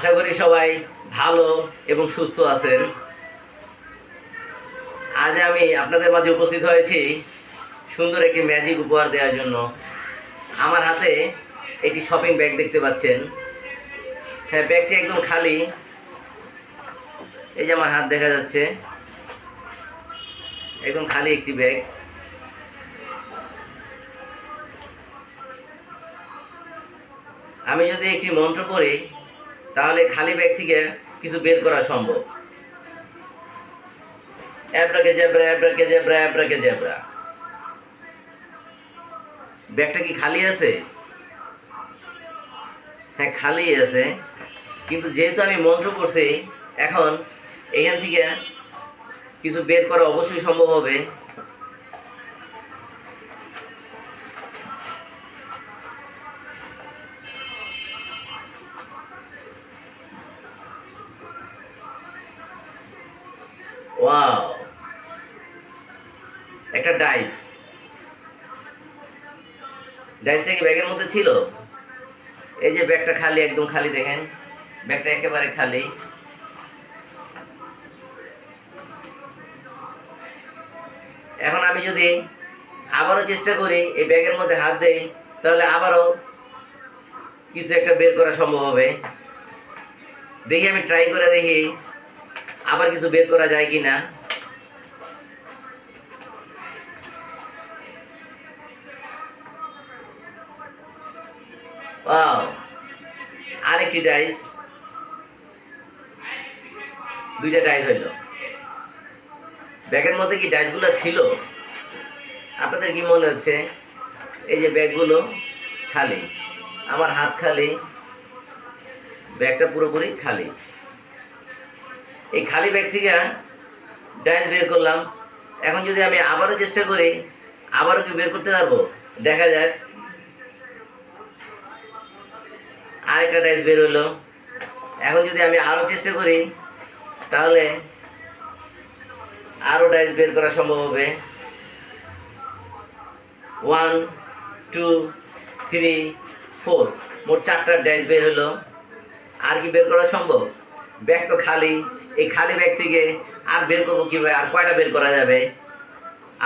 আশা করি সবাই ভালো এবং সুস্থ আছেন। আজ আমি আপনাদের মাঝে উপস্থিত হয়েছি সুন্দর একটি ম্যাজিক উপহার দেওয়ার জন্য। আমার হাতে একটি শপিং ব্যাগ দেখতে পাচ্ছেন। হ্যাঁ, ব্যাগটি একদম খালি। এই যে আমার হাত দেখা যাচ্ছে, একদম খালি একটি ব্যাগ। আমি যদি একটি মন্ত্র পড়ি তাহলে খালি ব্যাগ থেকে কিছু বের করা সম্ভব। অ্যাব্রাকেজাব্রা অ্যাব্রাকেজাব্রা অ্যাব্রাকেজাব্রা। ব্যাগটা কি খালি আছে? হ্যাঁ, খালি আছে, কিন্তু যেহেতু আমি মন্ত্র করছি এখন এখান থেকে কিছু বের করা অবশ্যই সম্ভব হবে। ওয়াও, একটা ডাইসটা কি ব্যাগের মধ্যে ছিল? এই যে ব্যাগটা খালি, একদম খালি, দেখেন ব্যাগটা একেবারে খালি। এখন আমি যদি আবারও চেষ্টা করি এই ব্যাগের মধ্যে হাত দেই তাহলে আবারও কিছু একটা বের করা সম্ভব হবে। দেখি, আমি ট্রাই করে দেখি আবার কিছু বের করা যায় কিনা। ওয়াও, আরেকটি ডাইস, দুইটা ডাইস হইল। ব্যাগের মধ্যে কি ডাইসগুলো ছিল? আপনাদের কি মনে হচ্ছে? এই যে ব্যাগগুলো খালি, আমার হাত খালি, ব্যাগটা পুরোপুরি খালি। এই খালি ব্যাগ থেকে ডাইস বের করলাম। এখন যদি আমি আবারও চেষ্টা করি, আবারও কি বের করতে পারবো? দেখা যাক। আরেকটা ডাইস বের হলো। এখন যদি আমি আরও চেষ্টা করি তাহলে আরও ডাইস বের করা সম্ভব হবে। 1 2 3 4, মোট 4টা ডাইস বের হলো। আর কি বের করা সম্ভব? ব্যাগ তো খালি, এই খালি ব্যাগ থেকে আর বের করবো কীভাবে? আর কয়টা বের করা যাবে?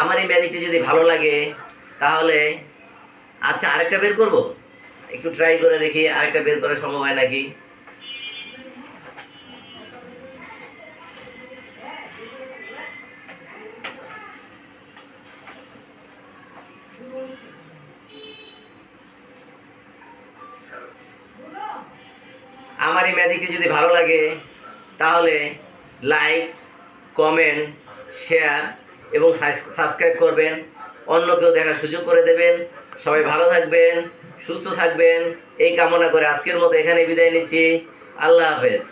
আমার এই ম্যাজিকটি যদি ভালো লাগে তাহলে আচ্ছা, আরেকটা বের করব, একটু ট্রাই করে দেখি আরেকটা বের করা সম্ভব হয় নাকি। আমার এই ম্যাজিকটি যদি ভালো লাগে তাহলে লাইক, কমেন্ট, শেয়ার এবং সাবস্ক্রাইব করবেন। অন্যকেও দেখার সুযোগ করে দেবেন। সবাই ভালো থাকবেন, সুস্থ থাকবেন এই কামনা করে আজকের মতো এখানে বিদায় নিচ্ছি। আল্লাহ হাফেজ।